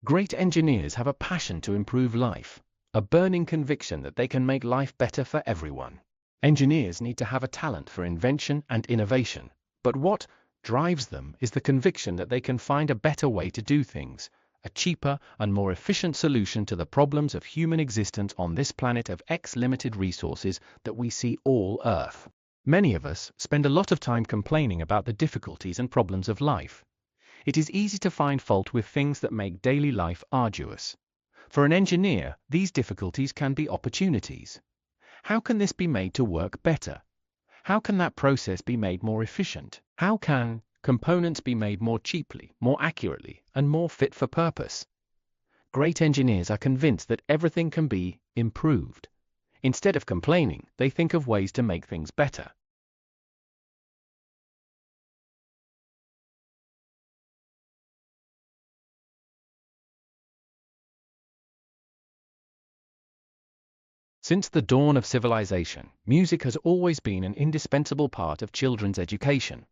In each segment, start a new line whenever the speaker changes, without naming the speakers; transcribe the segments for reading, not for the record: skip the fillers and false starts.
Great engineers have a passion to improve life, a burning conviction that they can make life better for everyone. Engineers need to have a talent for invention and innovation, but what drives them is the conviction that they can find a better way to do things, a cheaper and more efficient solution to the problems of human existence on this planet of limited resources that we see all Earth. Many of us spend a lot of time complaining about the difficulties and problems of life. It is easy to find fault with things that make daily life arduous. For an engineer, these difficulties can be opportunities. How can this be made to work better? How can that process be made more efficient? How can components be made more cheaply, more accurately, and more fit for purpose? Great engineers are convinced that everything can be improved. Instead of complaining, they think of ways to make things better. Since the dawn of civilization, music has always been an indispensable part of children's education.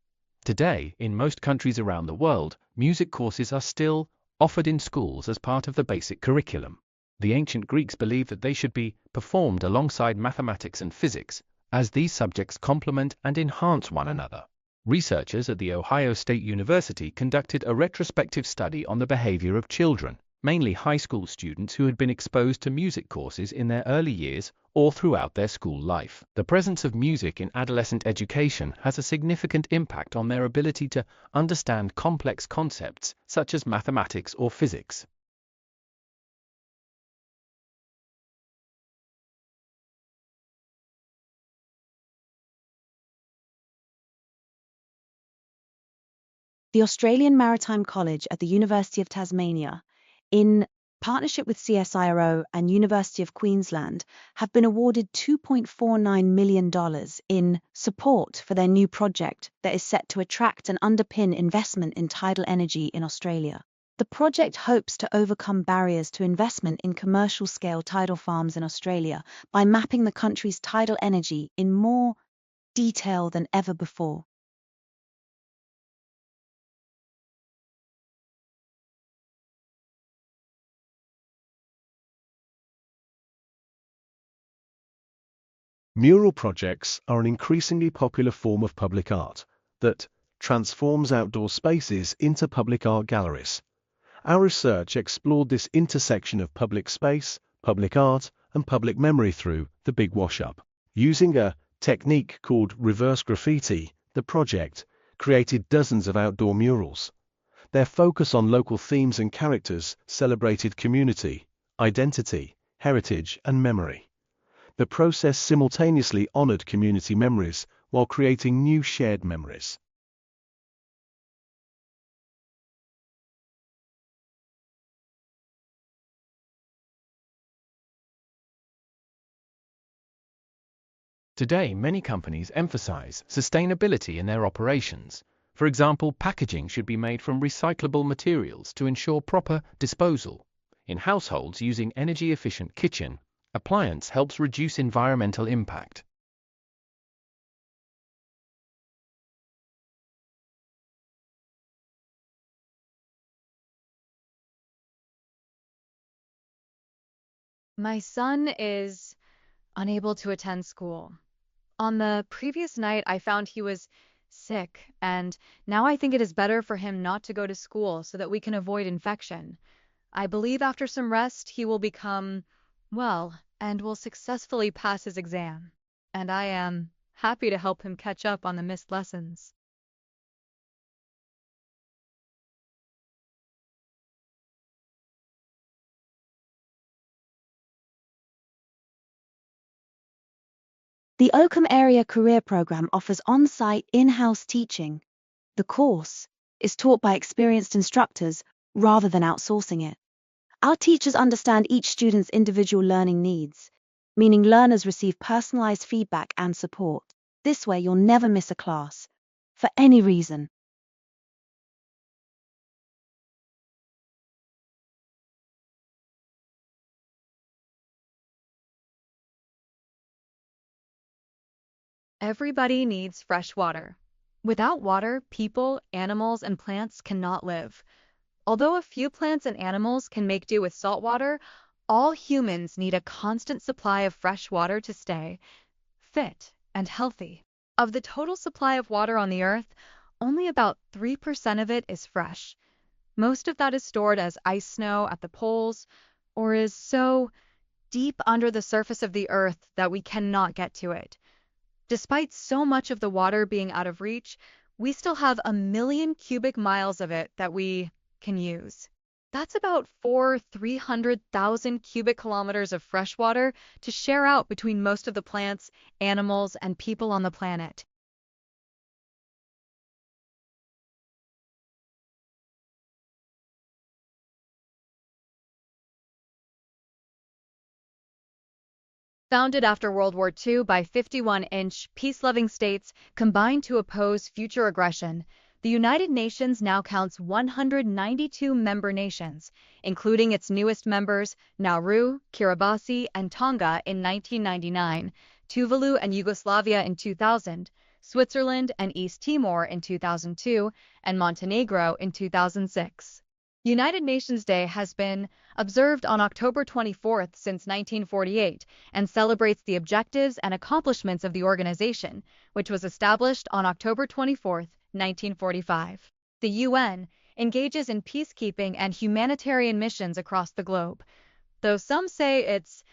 Today, in most countries around the world, music courses are still offered in schools as part of the basic curriculum. The ancient Greeks believed that they should be performed alongside mathematics and physics, as these subjects complement and enhance one another. Researchers at The Ohio State University conducted a retrospective study on the behavior of children, mainly high school students who had been exposed to music courses in their early years or throughout their school life. The presence of music in adolescent education has a significant impact on their ability to understand complex concepts such as mathematics or physics.
The Australian Maritime College at the University of Tasmania, in partnership with CSIRO and University of Queensland, have been awarded $2.49 million in support for their new project that is set to attract and underpin investment in tidal energy in Australia. The project hopes to overcome barriers to investment in commercial-scale tidal farms in Australia by mapping the country's tidal energy in more detail than ever before.
Mural projects are an increasingly popular form of public art that transforms outdoor spaces into public art galleries. Our research explored this intersection of public space, public art, and public memory through the Big Wash-Up. Using a technique called reverse graffiti, the project created dozens of outdoor murals. Their focus on local themes and characters celebrated community, identity, heritage, and memory. The process simultaneously honored community memories while creating new shared memories.
Today, many companies emphasize sustainability in their operations. For example, packaging should be made from recyclable materials to ensure proper disposal. In households using energy-efficient kitchen, appliance helps reduce environmental impact.
My son is unable to attend school. On the previous night, I found he was sick, and now I think it is better for him not to go to school so that we can avoid infection. I believe after some rest, he will become well and will successfully pass his exam. And I am happy to help him catch up on the missed lessons.
The Oakham Area Career Programme offers on-site in-house teaching. The course is taught by experienced instructors rather than outsourcing it. Our teachers understand each student's individual learning needs, meaning learners receive personalized feedback and support. This way, you'll never miss a class, for any reason.
Everybody needs fresh water. Without water, people, animals, and plants cannot live. Although a few plants and animals can make do with salt water, all humans need a constant supply of fresh water to stay fit and healthy. Of the total supply of water on the Earth, only about 3% of it is fresh. Most of that is stored as ice snow at the poles, or is so deep under the surface of the Earth that we cannot get to it. Despite so much of the water being out of reach, we still have 1 million cubic miles of it that we can use. That's about 300,000 cubic kilometers of fresh water to share out between most of the plants, animals, and people on the planet. Founded after World War II by 51-inch peace-loving states combined to oppose future aggression, the United Nations now counts 192 member nations, including its newest members, Nauru, Kiribati, and Tonga in 1999, Tuvalu and Yugoslavia in 2000, Switzerland and East Timor in 2002, and Montenegro in 2006. United Nations Day has been observed on October 24th since 1948 and celebrates the objectives and accomplishments of the organization, which was established on October 24th, 1945. The UN engages in peacekeeping and humanitarian missions across the globe. Though some say its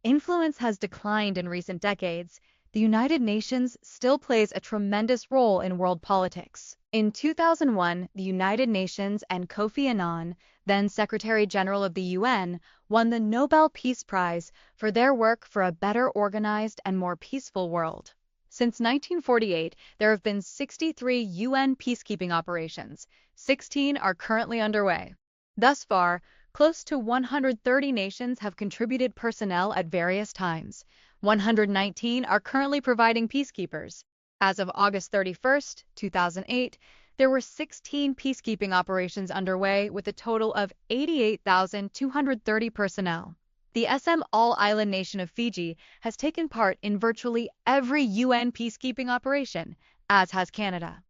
influence has declined in recent decades, the United Nations still plays a tremendous role in world politics. In 2001, the United Nations and Kofi Annan, then Secretary General of the UN, won the Nobel Peace Prize for their work for a better organized and more peaceful world. Since 1948, there have been 63 UN peacekeeping operations. 16 are currently underway. Thus far, close to 130 nations have contributed personnel at various times. 119 are currently providing peacekeepers. As of August 31st, 2008, there were 16 peacekeeping operations underway with a total of 88,230 personnel. The SM all-island nation of Fiji has taken part in virtually every UN peacekeeping operation, as has Canada.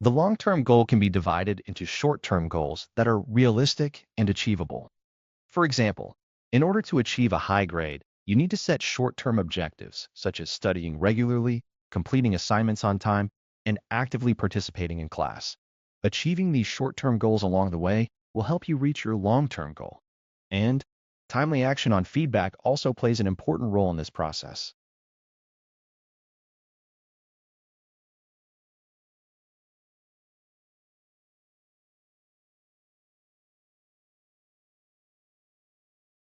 The long-term goal can be divided into short-term goals that are realistic and achievable. For example, in order to achieve a high grade, you need to set short-term objectives, such as studying regularly, completing assignments on time, and actively participating in class. Achieving these short-term goals along the way will help you reach your long-term goal. And timely action on feedback also plays an important role in this process.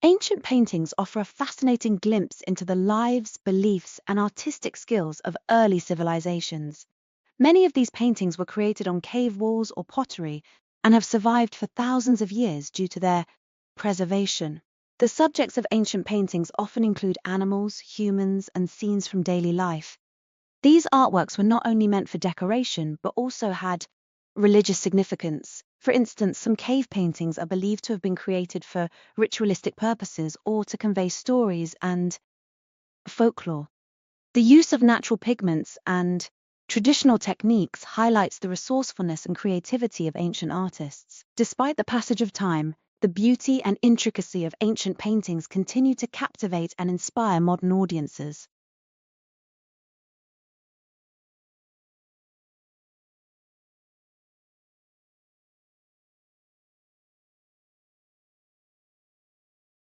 Ancient paintings offer a fascinating glimpse into the lives, beliefs, and artistic skills of early civilizations. Many of these paintings were created on cave walls or pottery and have survived for thousands of years due to their preservation. The subjects of ancient paintings often include animals, humans, and scenes from daily life. These artworks were not only meant for decoration, but also had religious significance. For instance, some cave paintings are believed to have been created for ritualistic purposes or to convey stories and folklore. The use of natural pigments and traditional techniques highlights the resourcefulness and creativity of ancient artists. Despite the passage of time, the beauty and intricacy of ancient paintings continue to captivate and inspire modern audiences.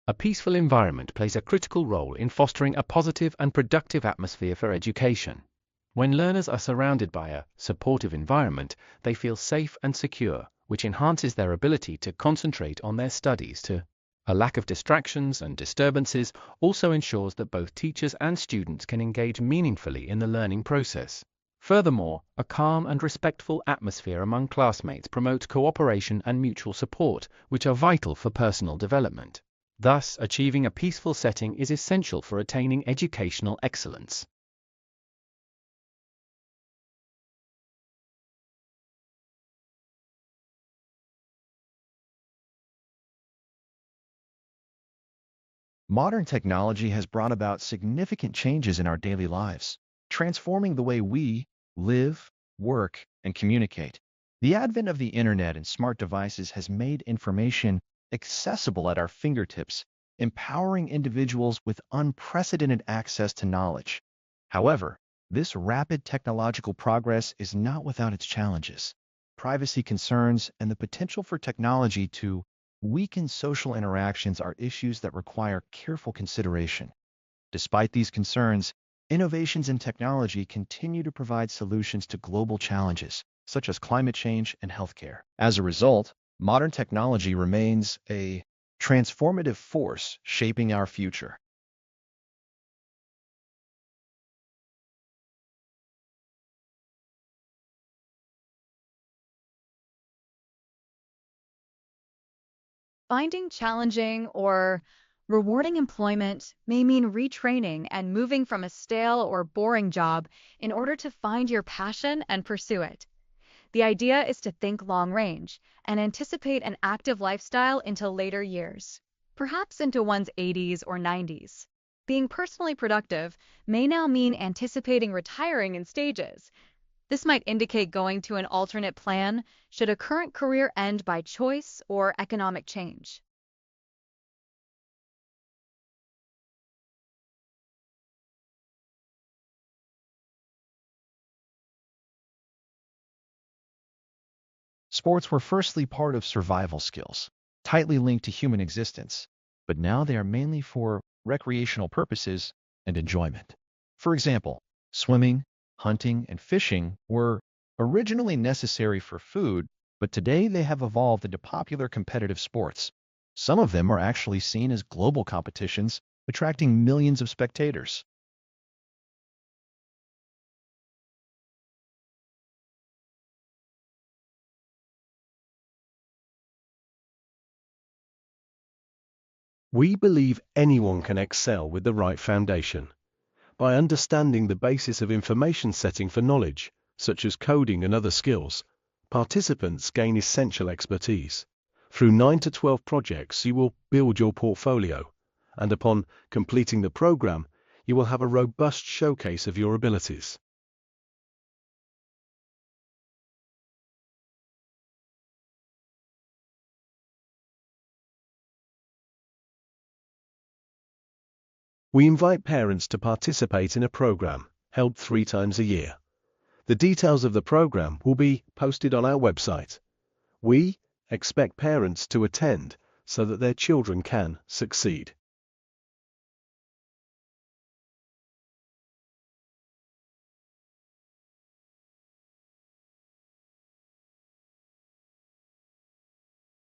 A peaceful environment plays a critical role in fostering a positive and productive atmosphere for education. When learners are surrounded by a supportive environment, they feel safe and secure, which enhances their ability to concentrate on their studies. A lack of distractions and disturbances also ensures that both teachers and students can engage meaningfully in the learning process. Furthermore, a calm and respectful atmosphere among classmates promotes cooperation and mutual support, which are vital for personal development. Thus, achieving a peaceful setting is essential for attaining educational excellence.
Modern technology has brought about significant changes in our daily lives, transforming the way we live, work, and communicate. The advent of the internet and smart devices has made information accessible at our fingertips, empowering individuals with unprecedented access to knowledge. However, this rapid technological progress is not without its challenges. Privacy concerns and the potential for technology to weaken social interactions are issues that require careful consideration. Despite these concerns, innovations in technology continue to provide solutions to global challenges, such as climate change and healthcare. As a result, modern technology remains a transformative force shaping our future.
Finding challenging or rewarding employment may mean retraining and moving from a stale or boring job in order to find your passion and pursue it. The idea is to think long range and anticipate an active lifestyle into later years, perhaps into one's 80s or 90s. Being personally productive may now mean anticipating retiring in stages. This might indicate going to an alternate plan should a current career end by choice or economic change.
Sports were firstly part of survival skills, tightly linked to human existence, but now they are mainly for recreational purposes and enjoyment. For example, swimming, hunting, and fishing were originally necessary for food, but today they have evolved into popular competitive sports. Some of them are actually seen as global competitions, attracting millions of spectators.
We believe anyone can excel with the right foundation. By understanding the basis of information setting for knowledge, such as coding and other skills, participants gain essential expertise. Through 9 to 12 projects, you will build your portfolio, and upon completing the program, you will have a robust showcase of your abilities. We invite parents to participate in a program held 3 times a year. The details of the program will be posted on our website. We expect parents to attend so that their children can succeed.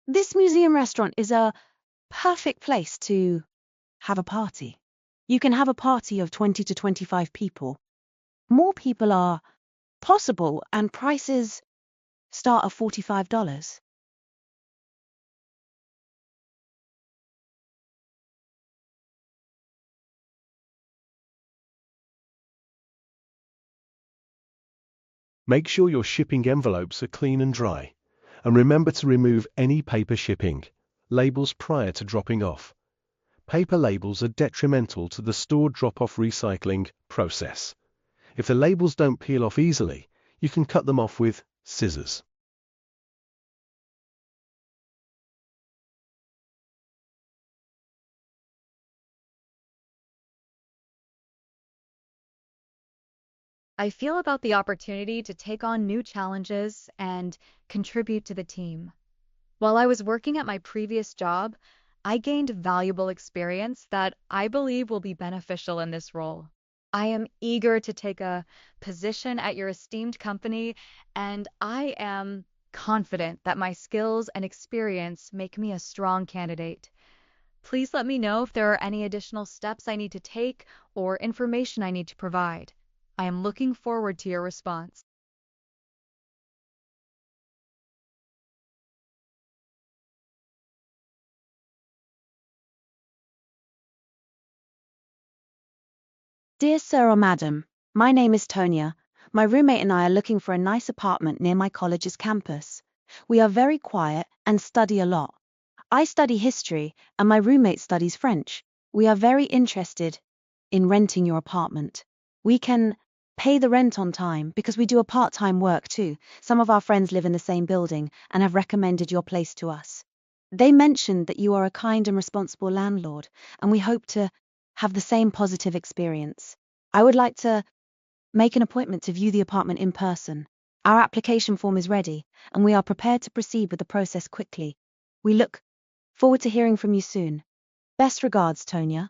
This museum restaurant is a perfect place to have a party. You can have a party of 20 to 25 people. More people are possible and prices start at $45.
Make sure your shipping envelopes are clean and dry, and remember to remove any paper shipping labels prior to dropping off. Paper labels are detrimental to the store drop-off recycling process. If the labels don't peel off easily, you can cut them off with scissors.
I feel about the opportunity to take on new challenges and contribute to the team. While I was working at my previous job, I gained valuable experience that I believe will be beneficial in this role. I am eager to take a position at your esteemed company, and I am confident that my skills and experience make me a strong candidate. Please let me know if there are any additional steps I need to take or information I need to provide. I am looking forward to your response.
Dear Sir or Madam, my name is Tonia. My roommate and I are looking for a nice apartment near my college's campus. We are very quiet and study a lot. I study history and my roommate studies French. We are very interested in renting your apartment. We can pay the rent on time because we do a part-time work too. Some of our friends live in the same building and have recommended your place to us. They mentioned that you are a kind and responsible landlord, and we hope to have the same positive experience. I would like to make an appointment to view the apartment in person. Our application form is ready, and we are prepared to proceed with the process quickly. We look forward to hearing from you soon. Best regards, Tonya.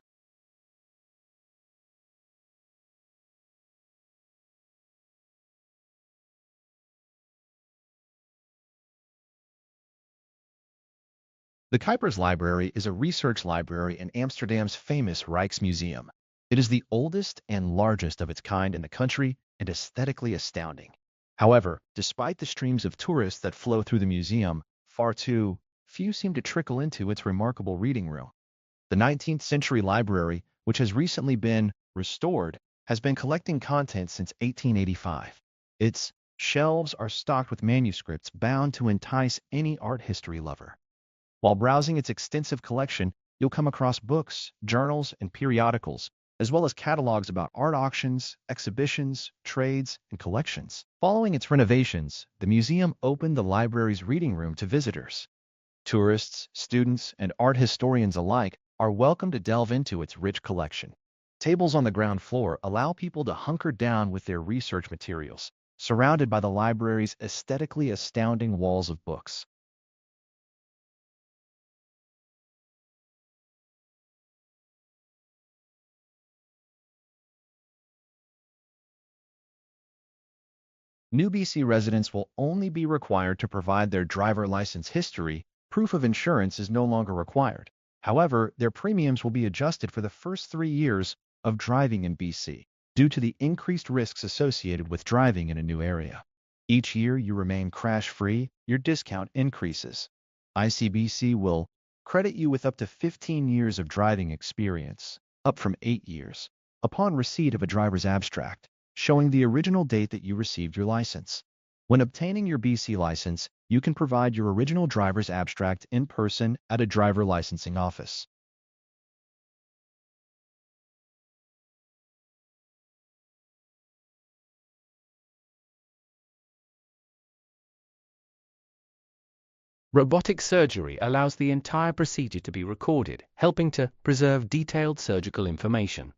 The Kuipers Library is a research library in Amsterdam's famous Rijksmuseum. It is the oldest and largest of its kind in the country and aesthetically astounding. However, despite the streams of tourists that flow through the museum, far too few seem to trickle into its remarkable reading room. The 19th century library, which has recently been restored, has been collecting content since 1885. Its shelves are stocked with manuscripts bound to entice any art history lover. While browsing its extensive collection, you'll come across books, journals, and periodicals, as well as catalogs about art auctions, exhibitions, trades, and collections. Following its renovations, the museum opened the library's reading room to visitors. Tourists, students, and art historians alike are welcome to delve into its rich collection. Tables on the ground floor allow people to hunker down with their research materials, surrounded by the library's aesthetically astounding walls of books. New BC residents will only be required to provide their driver license history. Proof of insurance is no longer required. However, their premiums will be adjusted for the first 3 years of driving in BC due to the increased risks associated with driving in a new area. Each year you remain crash-free, your discount increases. ICBC will credit you with up to 15 years of driving experience, up from 8 years, upon receipt of a driver's abstract showing the original date that you received your license. When obtaining your BC license, you can provide your original driver's abstract in person at a driver licensing office.
Robotic surgery allows the entire procedure to be recorded, helping to preserve detailed surgical information.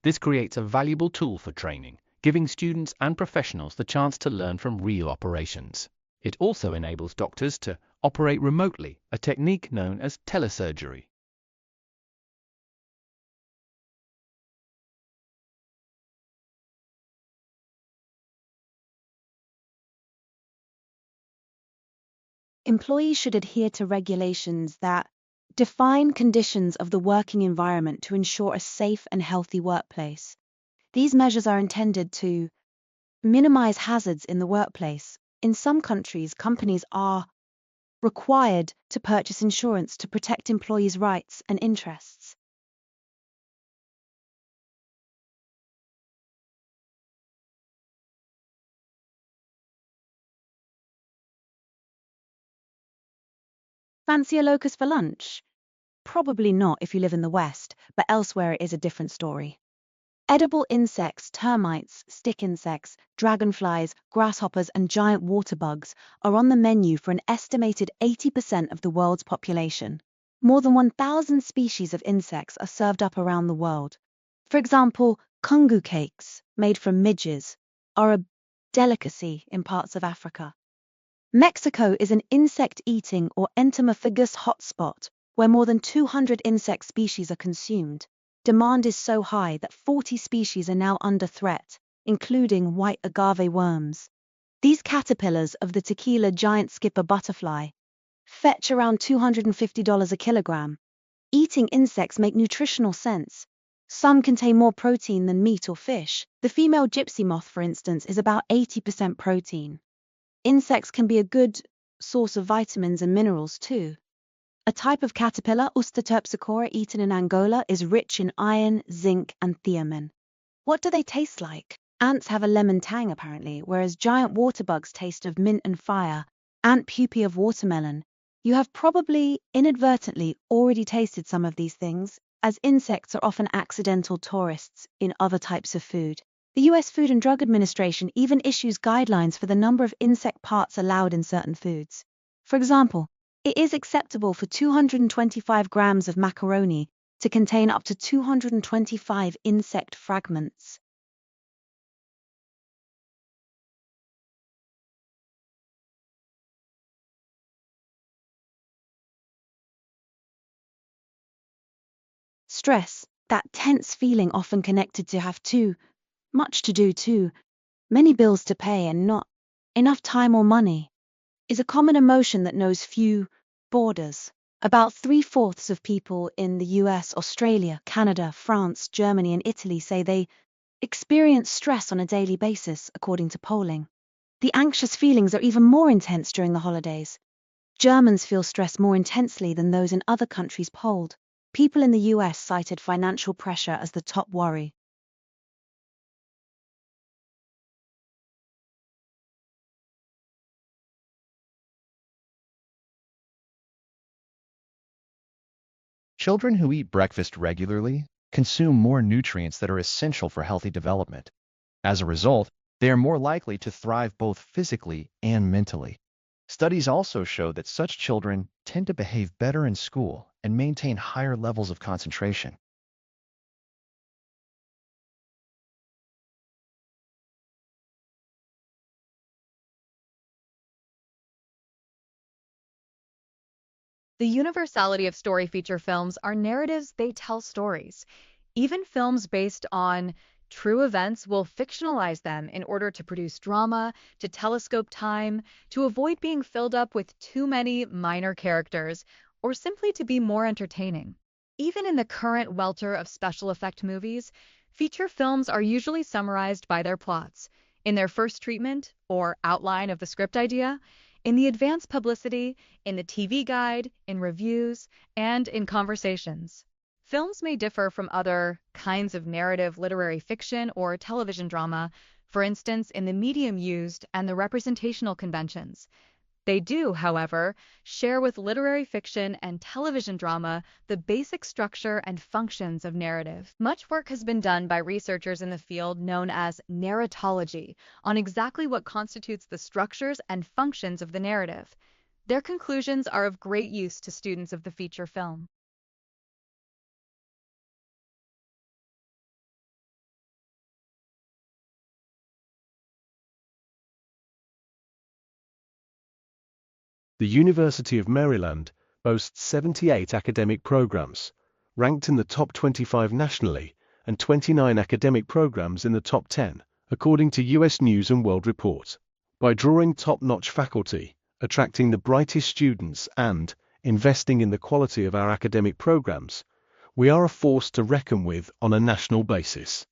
This creates a valuable tool for training, giving students and professionals the chance to learn from real operations. It also enables doctors to operate remotely, a technique known as telesurgery.
Employees should adhere to regulations that define conditions of the working environment to ensure a safe and healthy workplace. These measures are intended to minimize hazards in the workplace. In some countries, companies are required to purchase insurance to protect employees' rights and interests. Fancy a locust for lunch? Probably not if you live in the West, but elsewhere it is a different story. Edible insects, termites, stick insects, dragonflies, grasshoppers, and giant water bugs are on the menu for an estimated 80% of the world's population. More than 1,000 species of insects are served up around the world. For example, kungu cakes, made from midges, are a delicacy in parts of Africa. Mexico is an insect-eating or entomophagus hotspot, where more than 200 insect species are consumed. Demand is so high that 40 species are now under threat, including white agave worms. These caterpillars of the tequila giant skipper butterfly fetch around $250 a kilogram. Eating insects make nutritional sense. Some contain more protein than meat or fish. The female gypsy moth, for instance, is about 80% protein. Insects can be a good source of vitamins and minerals too. A type of caterpillar, Usta eaten in Angola, is rich in iron, zinc, and thiamine. What do they taste like? Ants have a lemon tang apparently, whereas giant water bugs taste of mint and fire. Ant pupae of watermelon. You have probably inadvertently already tasted some of these things, as insects are often accidental tourists in other types of food. The US Food and Drug Administration even issues guidelines for the number of insect parts allowed in certain foods. For example, it is acceptable for 225 grams of macaroni to contain up to 225 insect fragments. Stress, that tense feeling often connected to have too much to do too many bills to pay and not enough time or money, is a common emotion that knows few borders. About 3/4 of people in the US, Australia, Canada, France, Germany, and Italy say they experience stress on a daily basis, according to polling. The anxious feelings are even more intense during the holidays. Germans feel stress more intensely than those in other countries polled. People in the US cited financial pressure as the top worry.
Children who eat breakfast regularly consume more nutrients that are essential for healthy development. As a result, they are more likely to thrive both physically and mentally. Studies also show that such children tend to behave better in school and maintain higher levels of concentration.
The universality of story feature films are narratives they tell stories. Even films based on true events will fictionalize them in order to produce drama, to telescope time, to avoid being filled up with too many minor characters, or simply to be more entertaining. Even in the current welter of special effect movies, feature films are usually summarized by their plots, in their first treatment or outline of the script idea, in the advance publicity, in the TV guide, in reviews, and in conversations. Films may differ from other kinds of narrative literary fiction or television drama, for instance, in the medium used and the representational conventions. They do, however, share with literary fiction and television drama the basic structure and functions of narrative. Much work has been done by researchers in the field known as narratology on exactly what constitutes the structures and functions of the narrative. Their conclusions are of great use to students of the feature film.
The University of Maryland boasts 78 academic programs, ranked in the top 25 nationally, and 29 academic programs in the top 10, according to US News & World Report. By drawing top-notch faculty, attracting the brightest students, and investing in the quality of our academic programs, we are a force to reckon with on a national basis.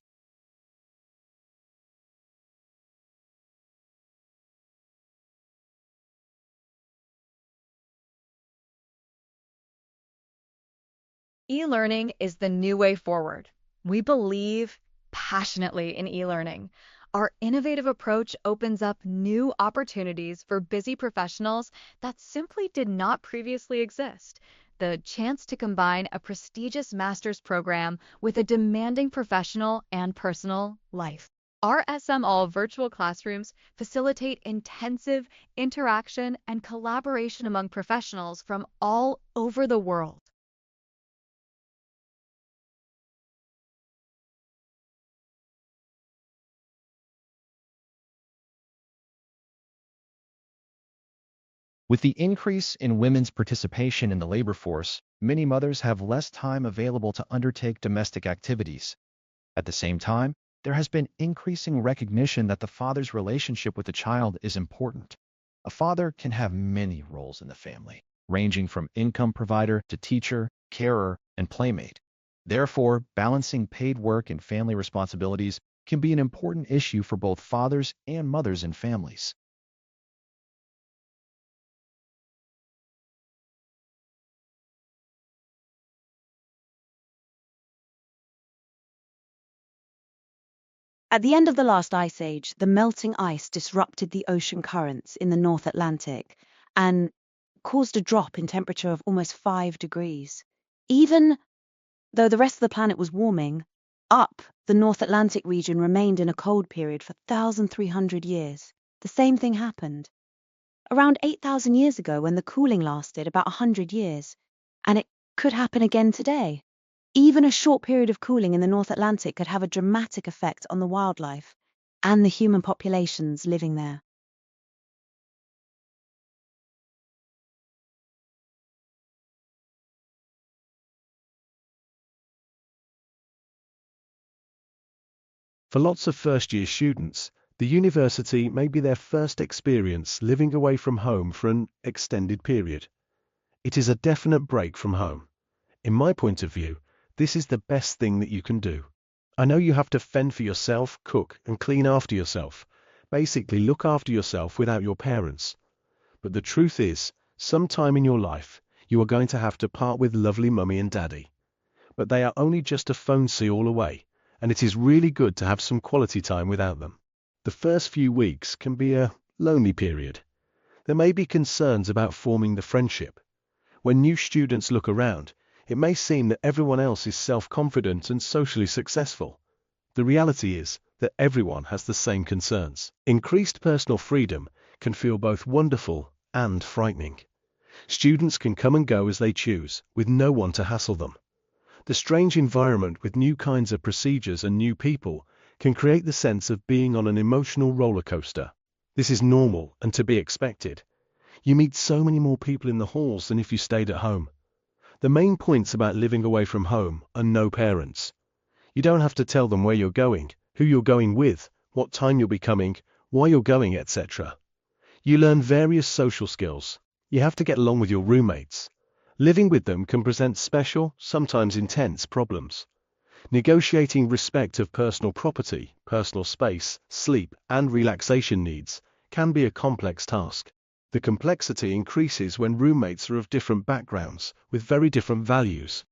E-learning is the new way forward. We believe passionately in e-learning. Our innovative approach opens up new opportunities for busy professionals that simply did not previously exist. The chance to combine a prestigious master's program with a demanding professional and personal life. Our SML virtual classrooms facilitate intensive interaction and collaboration among professionals from all over the world.
With the increase in women's participation in the labor force, many mothers have less time available to undertake domestic activities. At the same time, there has been increasing recognition that the father's relationship with the child is important. A father can have many roles in the family, ranging from income provider to teacher, carer, and playmate. Therefore, balancing paid work and family responsibilities can be an important issue for both fathers and mothers in families.
At the end of the last ice age, the melting ice disrupted the ocean currents in the North Atlantic and caused a drop in temperature of almost 5 degrees. Even Though the rest of the planet was warming, up the North Atlantic region remained in a cold period for 1,300 years. The same thing happened around 8,000 years ago when the cooling lasted about 100 years, and it could happen again today. Even a short period of cooling in the North Atlantic could have a dramatic effect on the wildlife and the human populations living there.
For lots of first-year students, the university may be their first experience living away from home for an extended period. It is a definite break from home. In my point of view, this is the best thing that you can do. I know you have to fend for yourself, cook, and clean after yourself. Basically, look after yourself without your parents. But the truth is, sometime in your life, you are going to have to part with lovely mummy and daddy. But they are only just a phone call away, and it is really good to have some quality time without them. The first few weeks can be a lonely period. There may be concerns about forming the friendship. When new students look around, it may seem that everyone else is self-confident and socially successful. The reality is that everyone has the same concerns. Increased personal freedom can feel both wonderful and frightening. Students can come and go as they choose, with no one to hassle them. The strange environment with new kinds of procedures and new people can create the sense of being on an emotional roller coaster. This is normal and to be expected. You meet so many more people in the halls than if you stayed at home. The main points about living away from home are no parents. You don't have to tell them where you're going, who you're going with, what time you'll be coming, why you're going, etc. You learn various social skills. You have to get along with your roommates. Living with them can present special, sometimes intense problems. Negotiating respect of personal property, personal space, sleep, and relaxation needs can be a complex task. The complexity increases when roommates are of different backgrounds, with very different values.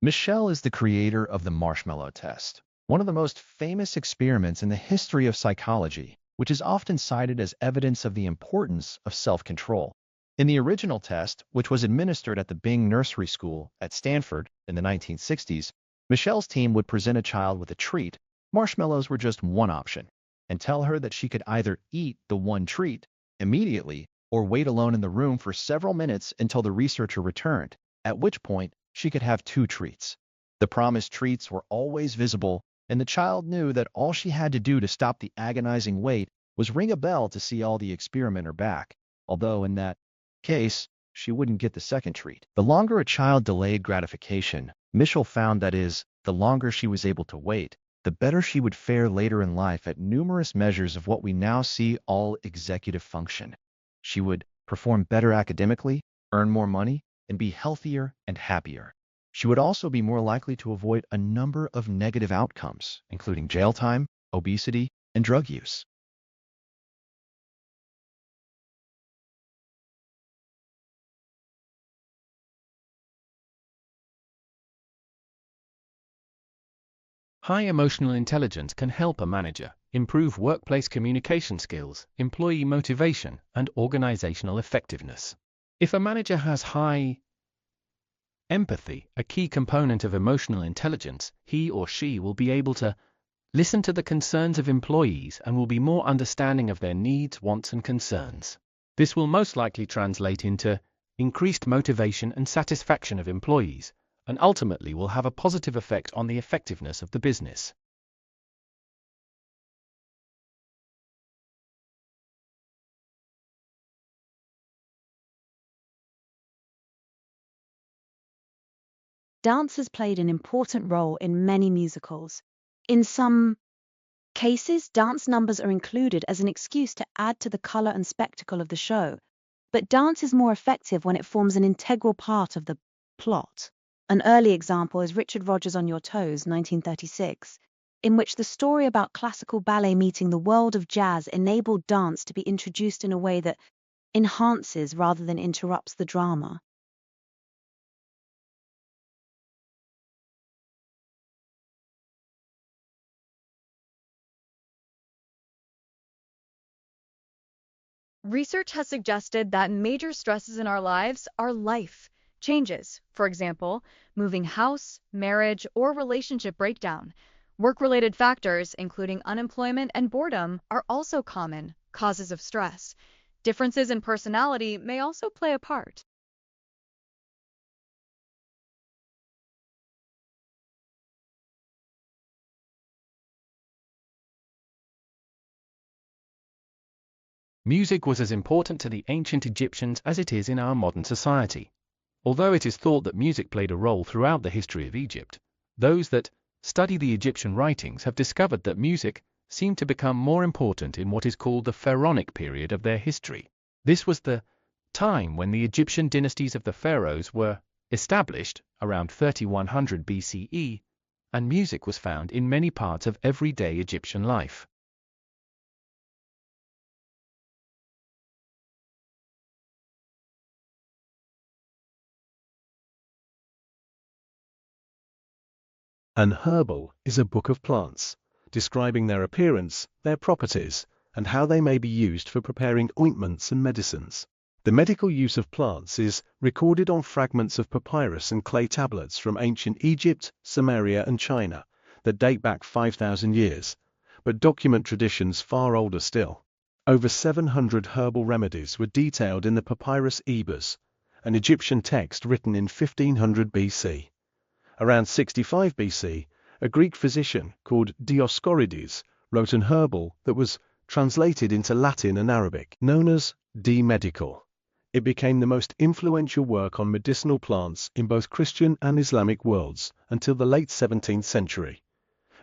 Michelle is the creator of the marshmallow test, one of the most famous experiments in the history of psychology, which is often cited as evidence of the importance of self-control. In the original test, which was administered at the Bing Nursery School at Stanford in the 1960s, Michelle's team would present a child with a treat. Marshmallows were just one option, and tell her that she could either eat the one treat immediately or wait alone in the room for several minutes until the researcher returned, at which point she could have two treats. The promised treats were always visible, and the child knew that all she had to do to stop the agonizing wait was ring a bell to see all the experimenter back, although in that case, she wouldn't get the second treat. The longer a child delayed gratification, Michelle found that is, the longer she was able to wait, the better she would fare later in life at numerous measures of what we now see all executive function. She would perform better academically, earn more money, and be healthier and happier. She would also be more likely to avoid a number of negative outcomes, including jail time, obesity, and drug use.
High emotional intelligence can help a manager improve workplace communication skills, employee motivation, and organizational effectiveness. If a manager has high empathy, a key component of emotional intelligence, he or she will be able to listen to the concerns of employees and will be more understanding of their needs, wants, and concerns. This will most likely translate into increased motivation and satisfaction of employees, and ultimately will have a positive effect on the effectiveness of the business.
Dance has played an important role in many musicals. In some cases, dance numbers are included as an excuse to add to the color and spectacle of the show, but dance is more effective when it forms an integral part of the plot. An early example is Richard Rodgers' On Your Toes, 1936, in which the story about classical ballet meeting the world of jazz enabled dance to be introduced in a way that enhances rather than interrupts the drama.
Research has suggested that major stresses in our lives are life changes. For example, moving house, marriage, or relationship breakdown. Work-related factors, including unemployment and boredom, are also common causes of stress. Differences in personality may also play a part.
Music was as important to the ancient Egyptians as it is in our modern society. Although it is thought that music played a role throughout the history of Egypt, those that study the Egyptian writings have discovered that music seemed to become more important in what is called the pharaonic period of their history. This was the time when the Egyptian dynasties of the pharaohs were established around 3100 BCE, and music was found in many parts of everyday Egyptian life.
An herbal is a book of plants, describing their appearance, their properties, and how they may be used for preparing ointments and medicines. The medical use of plants is recorded on fragments of papyrus and clay tablets from ancient Egypt, Samaria, and China that date back 5,000 years, but document traditions far older still. Over 700 herbal remedies were detailed in the Papyrus Ebers, an Egyptian text written in 1500 BC. Around 65 BC, a Greek physician called Dioscorides wrote an herbal that was translated into Latin and Arabic, known as De Medical. It became the most influential work on medicinal plants in both Christian and Islamic worlds until the late 17th century.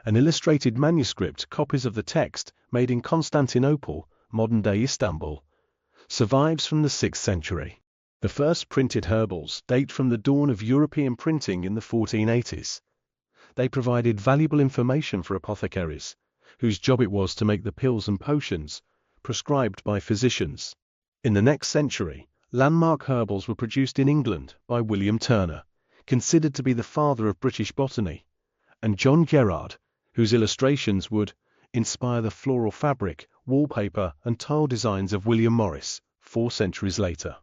An illustrated manuscript, copies of the text made in Constantinople, modern-day Istanbul, survives from the 6th century. The first printed herbals date from the dawn of European printing in the 1480s. They provided valuable information for apothecaries, whose job it was to make the pills and potions prescribed by physicians. In the next century, landmark herbals were produced in England by William Turner, considered to be the father of British botany, and John Gerard, whose illustrations would inspire the floral fabric, wallpaper, and tile designs of William Morris 4 centuries later.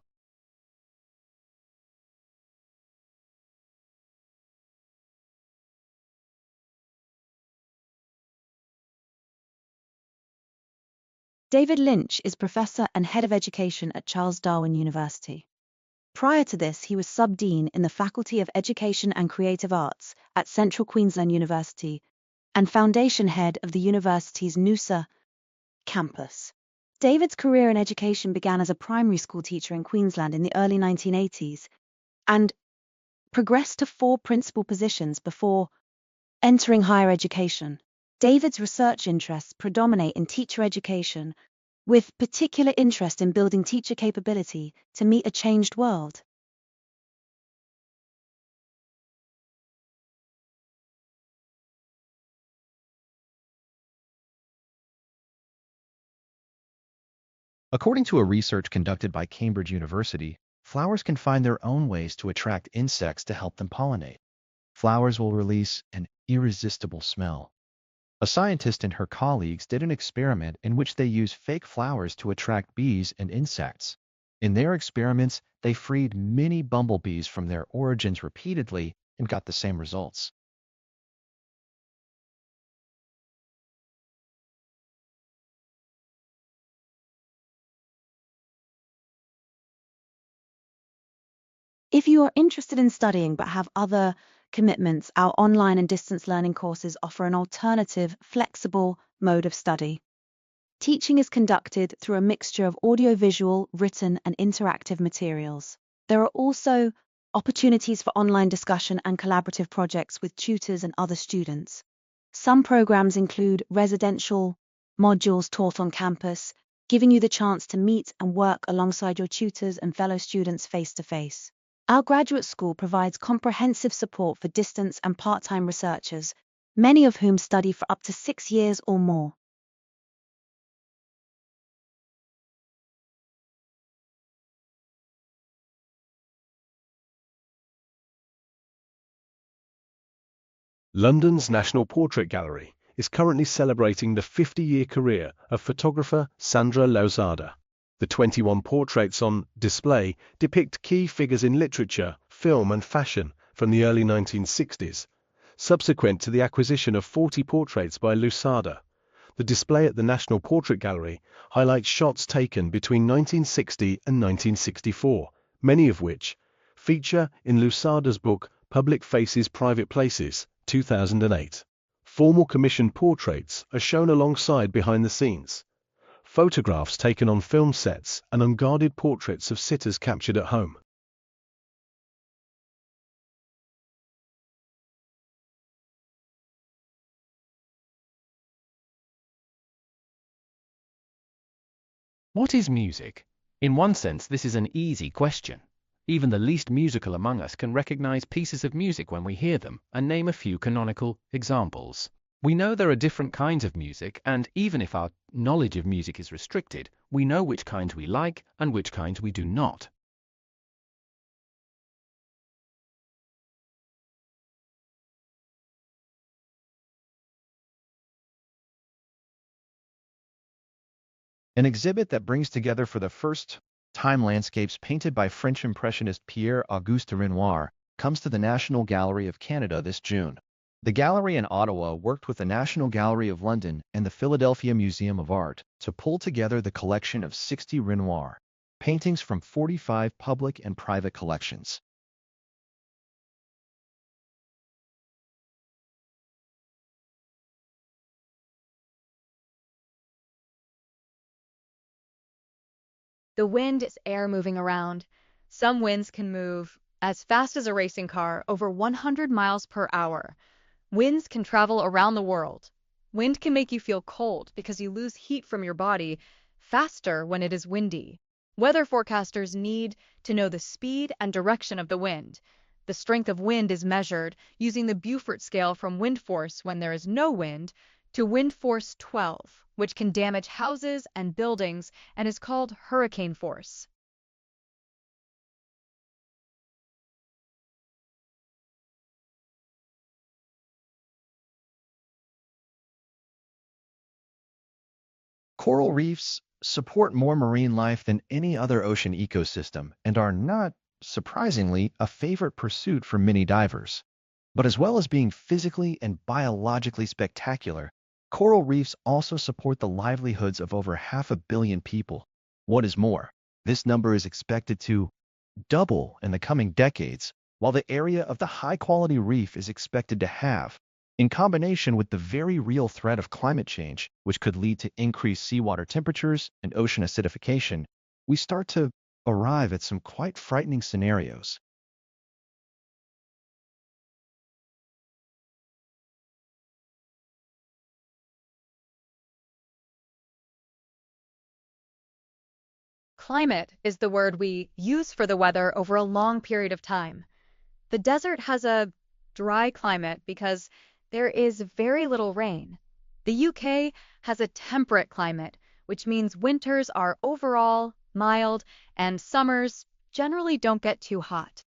David Lynch is Professor and Head of Education at Charles Darwin University. Prior to this, he was Sub-Dean in the Faculty of Education and Creative Arts at Central Queensland University and Foundation Head of the university's Noosa campus. David's career in education began as a primary school teacher in Queensland in the early 1980s and progressed to 4 principal positions before entering higher education. David's research interests predominate in teacher education, with particular interest in building teacher capability to meet a changed world.
According to a research conducted by Cambridge University, flowers can find their own ways to attract insects to help them pollinate. Flowers will release an irresistible smell. A scientist and her colleagues did an experiment in which they used fake flowers to attract bees and insects. In their experiments, they freed many bumblebees from their origins repeatedly and got the same results.
If you are interested in studying but have other commitments, our online and distance learning courses offer an alternative, flexible mode of study. Teaching is conducted through a mixture of audiovisual, written, and interactive materials. There are also opportunities for online discussion and collaborative projects with tutors and other students. Some programs include residential modules taught on campus, giving you the chance to meet and work alongside your tutors and fellow students face-to-face. Our graduate school provides comprehensive support for distance and part-time researchers, many of whom study for up to 6 years or more.
London's National Portrait Gallery is currently celebrating the 50-year career of photographer Sandra Lozada. The 21 portraits on display depict key figures in literature, film, and fashion from the early 1960s, subsequent to the acquisition of 40 portraits by Lusada. The display at the National Portrait Gallery highlights shots taken between 1960 and 1964, many of which feature in Lusada's book Public Faces, Private Places, 2008. Formal commissioned portraits are shown alongside behind the scenes. Photographs taken on film sets and unguarded portraits of sitters captured at home.
What is music? In one sense, this is an easy question. Even the least musical among us can recognize pieces of music when we hear them and name a few canonical examples. We know there are different kinds of music, and even if our knowledge of music is restricted, we know which kinds we like and which kinds we do not.
An exhibit that brings together for the first time landscapes painted by French Impressionist Pierre-Auguste Renoir comes to the National Gallery of Canada this June. The gallery in Ottawa worked with the National Gallery of London and the Philadelphia Museum of Art to pull together the collection of 60 Renoir paintings from 45 public and private collections.
The wind is air moving around. Some winds can move as fast as a racing car, over 100 miles per hour. Winds can travel around the world. Wind can make you feel cold because you lose heat from your body faster when it is windy. Weather forecasters need to know the speed and direction of the wind. The strength of wind is measured using the Beaufort scale from wind force when there is no wind to wind force 12, which can damage houses and buildings and is called hurricane force.
Coral reefs support more marine life than any other ocean ecosystem and are not, surprisingly, a favorite pursuit for many divers. But as well as being physically and biologically spectacular, coral reefs also support the livelihoods of over 500 million people. What is more, this number is expected to double in the coming decades, while the area of the high-quality reef is expected to halve. In combination with the very real threat of climate change, which could lead to increased seawater temperatures and ocean acidification, we start to arrive at some quite frightening scenarios.
Climate is the word we use for the weather over a long period of time. The desert has a dry climate because there is very little rain. The UK has a temperate climate, which means winters are overall mild and summers generally don't get too hot.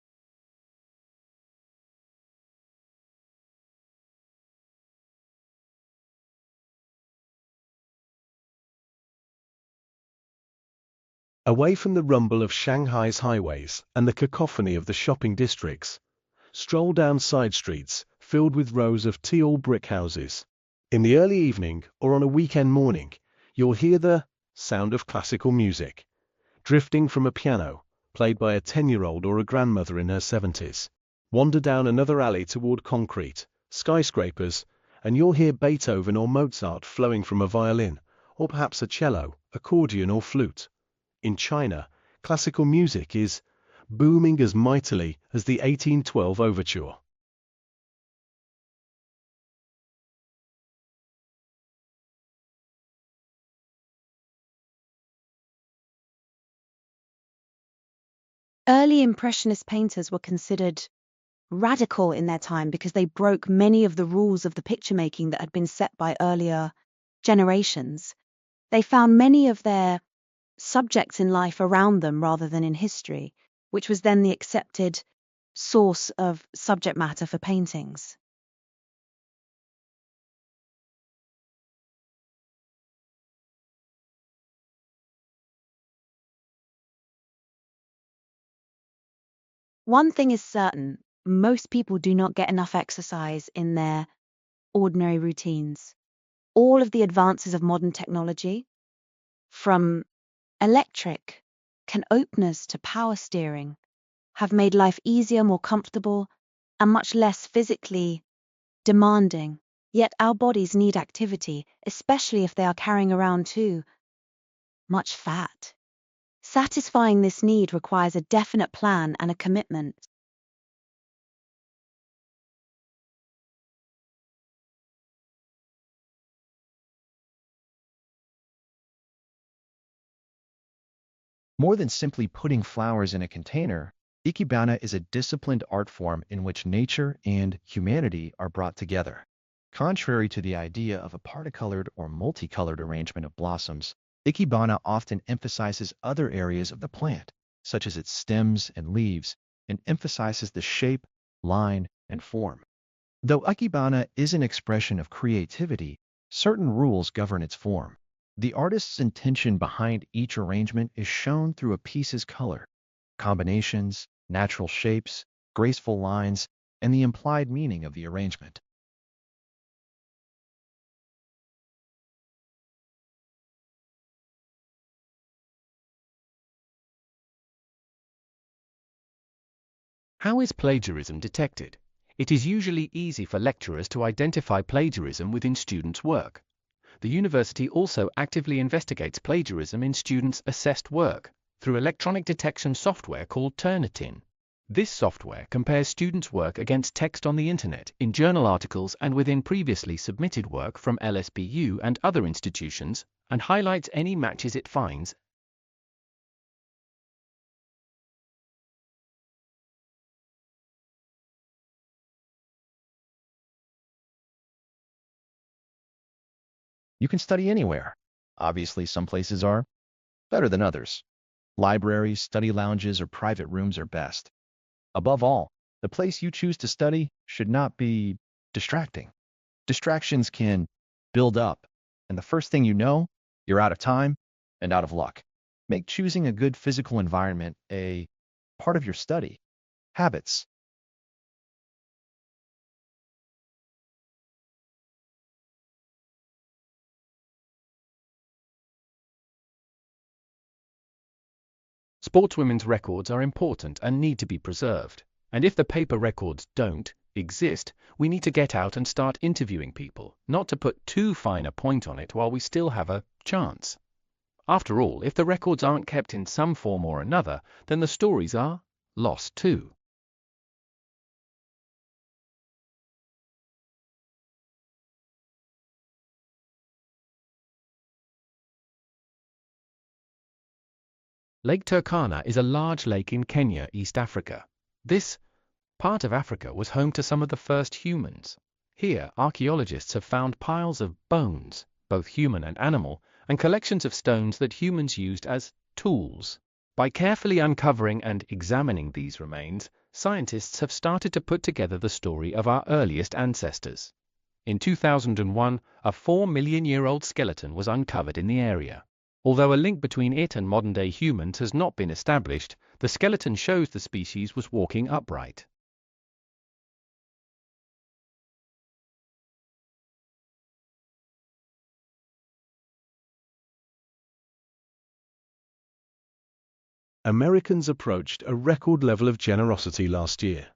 Away from the rumble of Shanghai's highways and the cacophony of the shopping districts, stroll down side streets filled with rows of teal brick houses. In the early evening or on a weekend morning, you'll hear the sound of classical music, drifting from a piano, played by a 10-year-old or a grandmother in her 70s. Wander down another alley toward concrete, skyscrapers, and you'll hear Beethoven or Mozart flowing from a violin, or perhaps a cello, accordion, or flute. In China, classical music is booming as mightily as the 1812 overture.
Early Impressionist painters were considered radical in their time because they broke many of the rules of the picture making that had been set by earlier generations. They found many of their subjects in life around them rather than in history, which was then the accepted source of subject matter for paintings. One thing is certain, most people do not get enough exercise in their ordinary routines. All of the advances of modern technology, from electric can openers to power steering, have made life easier, more comfortable, and much less physically demanding. Yet our bodies need activity, especially if they are carrying around too much fat. Satisfying this need requires a definite plan and a commitment.
More than simply putting flowers in a container, Ikebana is a disciplined art form in which nature and humanity are brought together. Contrary to the idea of a particolored or multicolored arrangement of blossoms, Ikebana often emphasizes other areas of the plant, such as its stems and leaves, and emphasizes the shape, line, and form. Though Ikebana is an expression of creativity, certain rules govern its form. The artist's intention behind each arrangement is shown through a piece's color, combinations, natural shapes, graceful lines, and the implied meaning of the arrangement.
How is plagiarism detected? It is usually easy for lecturers to identify plagiarism within students' work. The university also actively investigates plagiarism in students' assessed work through electronic detection software called Turnitin. This software compares students' work against text on the internet, in journal articles, and within previously submitted work from LSBU and other institutions, and highlights any matches it finds.
You can study anywhere. Obviously, some places are better than others. Libraries, study lounges, or private rooms are best. Above all, the place you choose to study should not be distracting. Distractions can build up, and the first thing you know, you're out of time and out of luck. Make choosing a good physical environment a part of your study. Habits.
Sportswomen's records are important and need to be preserved. And if the paper records don't exist, we need to get out and start interviewing people, not to put too fine a point on it while we still have a chance. After all, if the records aren't kept in some form or another, then the stories are lost too. Lake Turkana is a large lake in Kenya, East Africa. This part of Africa was home to some of the first humans. Here, archaeologists have found piles of bones, both human and animal, and collections of stones that humans used as tools. By carefully uncovering and examining these remains, scientists have started to put together the story of our earliest ancestors. In 2001, a 4-million-year-old skeleton was uncovered in the area. Although a link between it and modern-day humans has not been established, the skeleton shows the species was walking upright.
Americans approached a record level of generosity last year.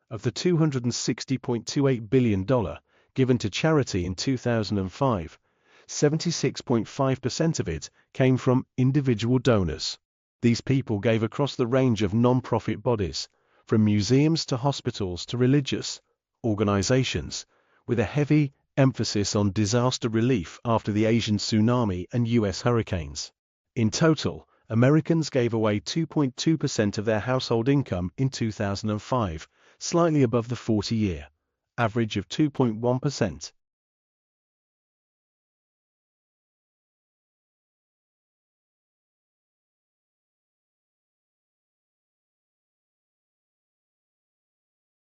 Of the $260.28 billion given to charity in 2005, 76.5% of it came from individual donors. These people gave across the range of non-profit bodies, from museums to hospitals to religious organizations, with a heavy emphasis on disaster relief after the Asian tsunami and US hurricanes. In total, Americans gave away 2.2% of their household income in 2005, slightly above the 40-year average of 2.1%.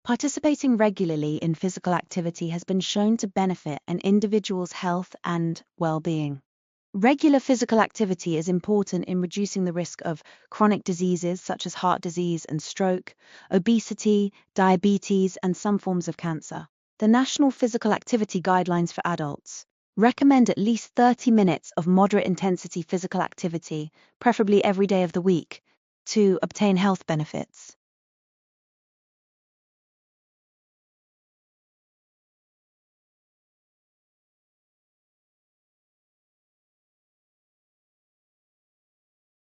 Participating regularly in physical activity has been shown to benefit an individual's health and well-being. Regular physical activity is important in reducing the risk of chronic diseases such as heart disease and stroke, obesity, diabetes, and some forms of cancer. The National Physical Activity Guidelines for Adults recommend at least 30 minutes of moderate intensity physical activity, preferably every day of the week, to obtain health benefits.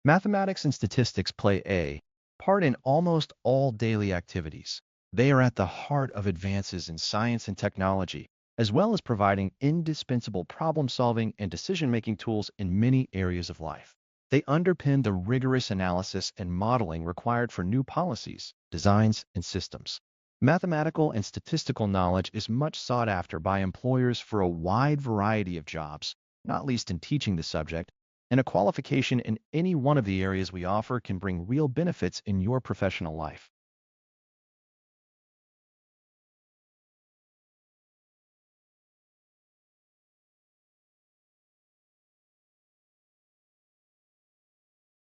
Mathematics and statistics play a part in almost all daily activities. They are at the heart of advances in science and technology, as well as providing indispensable problem-solving and decision-making tools in many areas of life. They underpin the rigorous analysis and modeling required for new policies, designs, and systems. Mathematical and statistical knowledge is much sought after by employers for a wide variety of jobs, not least in teaching the subject, and a qualification in any one of the areas we offer can bring real benefits in your professional life.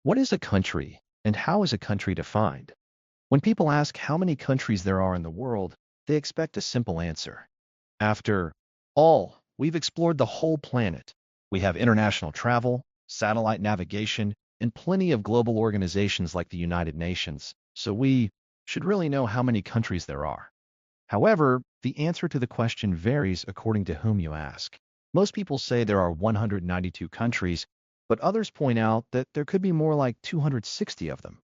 What is a country, and how is a country defined? When people ask how many countries there are in the world, they expect a simple answer. After all, we've explored the whole planet. We have international travel, satellite navigation, and plenty of global organizations like the United Nations, so we should really know how many countries there are. However, the answer to the question varies according to whom you ask. Most people say there are 192 countries, but others point out that there could be more like 260 of them.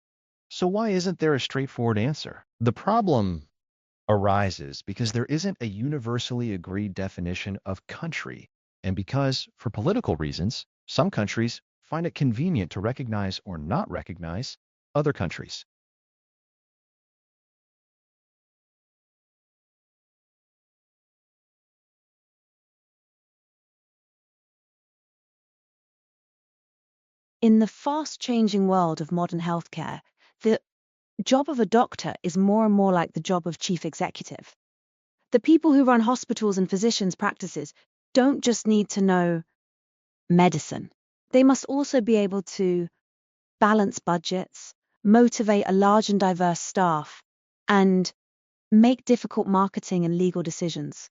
So why isn't there a straightforward answer? The problem arises because there isn't a universally agreed definition of country, and because, for political reasons, some countries find it convenient to recognize or not recognize other countries.
In the fast-changing world of modern healthcare, the job of a doctor is more and more like the job of chief executive. The people who run hospitals and physicians' practices don't just need to know medicine. They must also be able to balance budgets, motivate a large and diverse staff, and make difficult marketing and legal decisions.